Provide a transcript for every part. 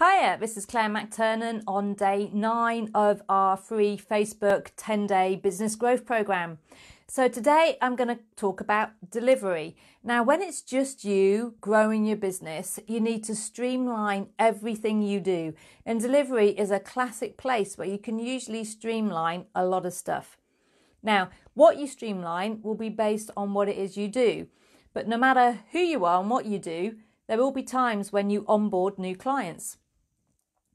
Hiya, this is Claire McTurnan on day 9 of our free Facebook 10-day business growth program. So today I'm going to talk about delivery. Now, when it's just you growing your business, you need to streamline everything you do. And delivery is a classic place where you can usually streamline a lot of stuff. Now, what you streamline will be based on what it is you do. But no matter who you are and what you do, there will be times when you onboard new clients.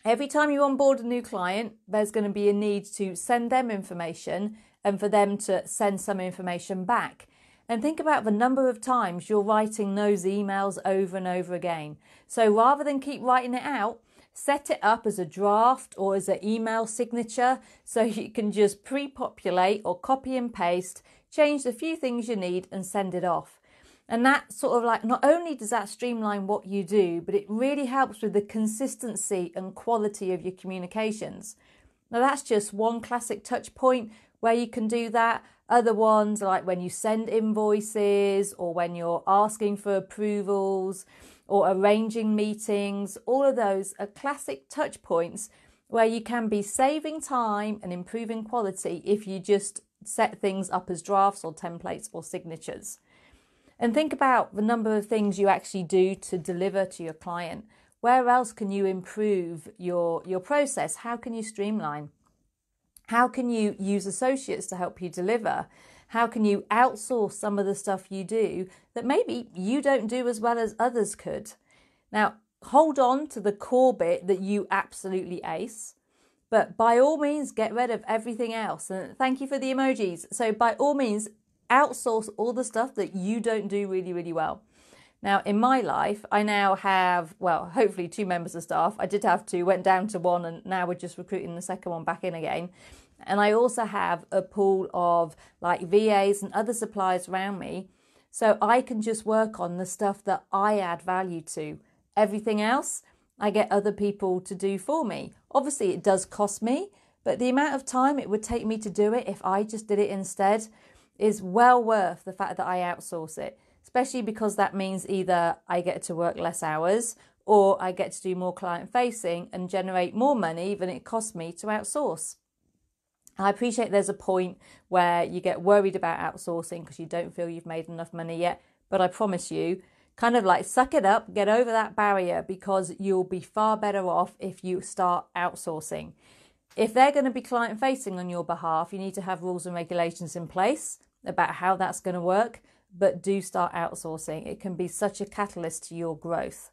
Every time you onboard a new client, there's going to be a need to send them information and for them to send some information back. And think about the number of times you're writing those emails over and over again. So rather than keep writing it out, set it up as a draft or as an email signature so you can just pre-populate or copy and paste, change the few things you need and send it off. And that sort of like, not only does that streamline what you do, but it really helps with the consistency and quality of your communications. Now that's just one classic touch point where you can do that. Other ones are like when you send invoices or when you're asking for approvals or arranging meetings. All of those are classic touch points where you can be saving time and improving quality if you just set things up as drafts or templates or signatures. And think about the number of things you actually do to deliver to your client. Where else can you improve your process? How can you streamline? How can you use associates to help you deliver? How can you outsource some of the stuff you do that maybe you don't do as well as others could? Now, hold on to the core bit that you absolutely ace, but by all means, get rid of everything else. And thank you for the emojis. So by all means, outsource all the stuff that you don't do really, really well. Now, in my life, I now have, well, hopefully 2 members of staff. I did have 2, went down to 1, and now we're just recruiting the second one back in again. And I also have a pool of like VAs and other suppliers around me. So I can just work on the stuff that I add value to. Everything else, I get other people to do for me. Obviously, it does cost me, but the amount of time it would take me to do it if I just did it instead is well worth the fact that I outsource it, especially because that means either I get to work less hours or I get to do more client facing and generate more money than it costs me to outsource. I appreciate there's a point where you get worried about outsourcing because you don't feel you've made enough money yet, but I promise you, kind of like suck it up, get over that barrier because you'll be far better off if you start outsourcing. If they're going to be client facing on your behalf, you need to have rules and regulations in place about how that's going to work, but do start outsourcing. It can be such a catalyst to your growth.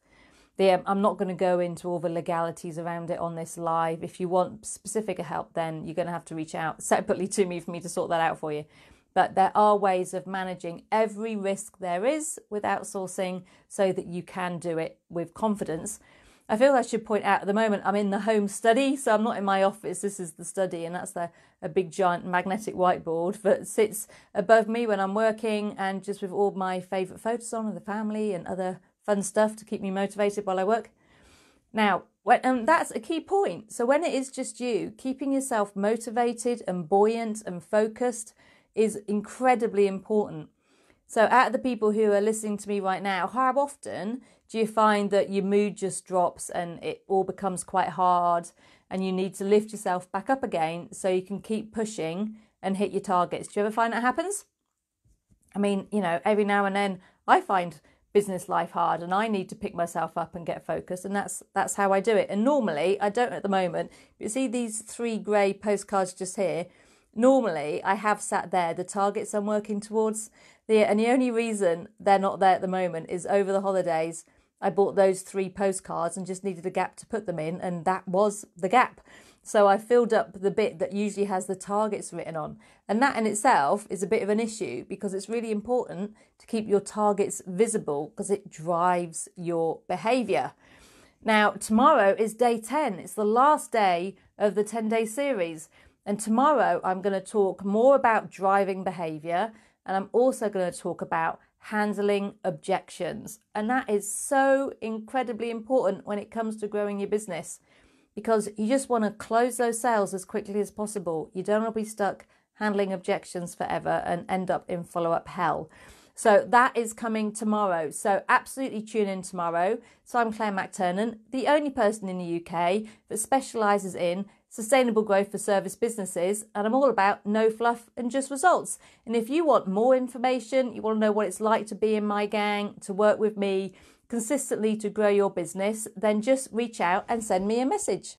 I'm not going to go into all the legalities around it on this live. If you want specific help, then you're going to have to reach out separately to me for me to sort that out for you. But there are ways of managing every risk there is with outsourcing so that you can do it with confidence. I feel I should point out at the moment I'm in the home study, so I'm not in my office. This is the study, and that's a big giant magnetic whiteboard that sits above me when I'm working, and just with all my favourite photos on of the family and other fun stuff to keep me motivated while I work. Now, that's a key point. So when it is just you, keeping yourself motivated and buoyant and focused is incredibly important. So out of the people who are listening to me right now, how often do you find that your mood just drops and it all becomes quite hard and you need to lift yourself back up again so you can keep pushing and hit your targets? Do you ever find that happens? I mean, every now and then I find business life hard and I need to pick myself up and get focused, and that's how I do it. And normally, I don't at the moment, but you see these 3 grey postcards just here? Normally, I have sat there, the targets I'm working towards, and the only reason they're not there at the moment is over the holidays, I bought those 3 postcards and just needed a gap to put them in, and that was the gap. So I filled up the bit that usually has the targets written on. And that in itself is a bit of an issue because it's really important to keep your targets visible because it drives your behaviour. Now, tomorrow is day 10. It's the last day of the 10-day series. And tomorrow I'm going to talk more about driving behaviour, and I'm also going to talk about handling objections. And that is so incredibly important when it comes to growing your business because you just want to close those sales as quickly as possible. You don't want to be stuck handling objections forever and end up in follow-up hell. So that is coming tomorrow. So absolutely tune in tomorrow. So I'm Claire McTurnan, the only person in the UK that specialises in sustainable growth for service businesses, and I'm all about no fluff and just results. And if you want more information, you want to know what it's like to be in my gang, to work with me consistently to grow your business, then just reach out and send me a message.